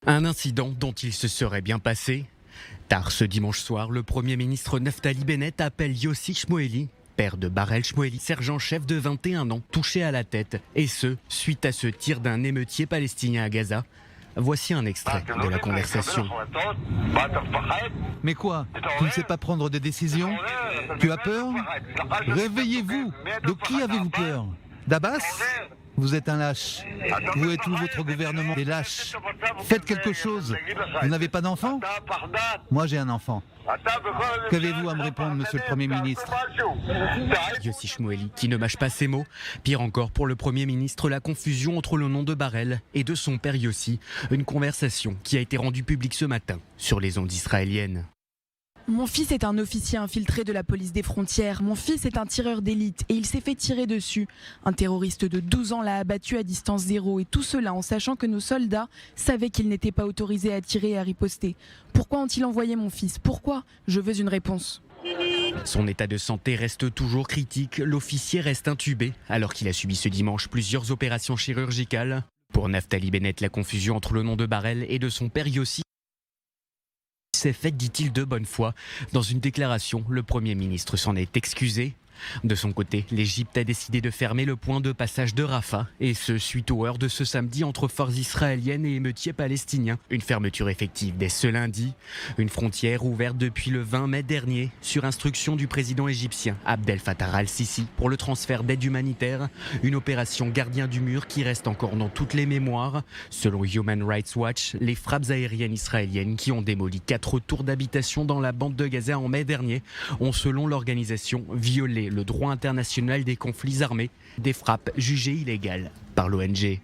Un incident dont il se serait bien passé. Tard ce dimanche soir, le Premier ministre Naftali Bennett appelle Yossi Shmoeli, père de Barel Shmoeli, sergent-chef de 21 ans, touché à la tête, et ce, suite à ce tir d'un émeutier palestinien à Gaza. Voici un extrait de la conversation. Mais quoi? Tu ne sais pas prendre des décisions? Tu as peur? Réveillez-vous! De qui avez-vous peur? D'Abbas? Vous êtes un lâche. Vous et tout votre gouvernement des lâches. Faites quelque chose. Vous n'avez pas d'enfant? Moi j'ai un enfant. Qu'avez-vous à me répondre, monsieur le Premier ministre? Yossi Shmoeli qui ne mâche pas ses mots. Pire encore pour le Premier ministre, la confusion entre le nom de Barel et de son père Yossi. Une conversation qui a été rendue publique ce matin sur les ondes israéliennes. Mon fils est un officier infiltré de la police des frontières. Mon fils est un tireur d'élite et il s'est fait tirer dessus. Un terroriste de 12 ans l'a abattu à distance zéro et tout cela en sachant que nos soldats savaient qu'ils n'étaient pas autorisés à tirer et à riposter. Pourquoi ont-ils envoyé mon fils? Pourquoi? Je veux une réponse. Son état de santé reste toujours critique. L'officier reste intubé alors qu'il a subi ce dimanche plusieurs opérations chirurgicales. Pour Naftali Bennett, la confusion entre le nom de Barel et de son père Yossi s'est faite, dit-il, de bonne foi. Dans une déclaration, le Premier ministre s'en est excusé. De son côté, l'Égypte a décidé de fermer le point de passage de Rafah, et ce suite aux heurts de ce samedi entre forces israéliennes et émeutiers palestiniens. Une fermeture effective dès ce lundi, une frontière ouverte depuis le 20 mai dernier, sur instruction du président égyptien Abdel Fattah al-Sisi pour le transfert d'aide humanitaire, une opération gardien du mur qui reste encore dans toutes les mémoires. Selon Human Rights Watch, les frappes aériennes israéliennes qui ont démoli 4 tours d'habitation dans la bande de Gaza en mai dernier ont, selon l'organisation, violé le droit international des conflits armés, des frappes jugées illégales par l'ONG.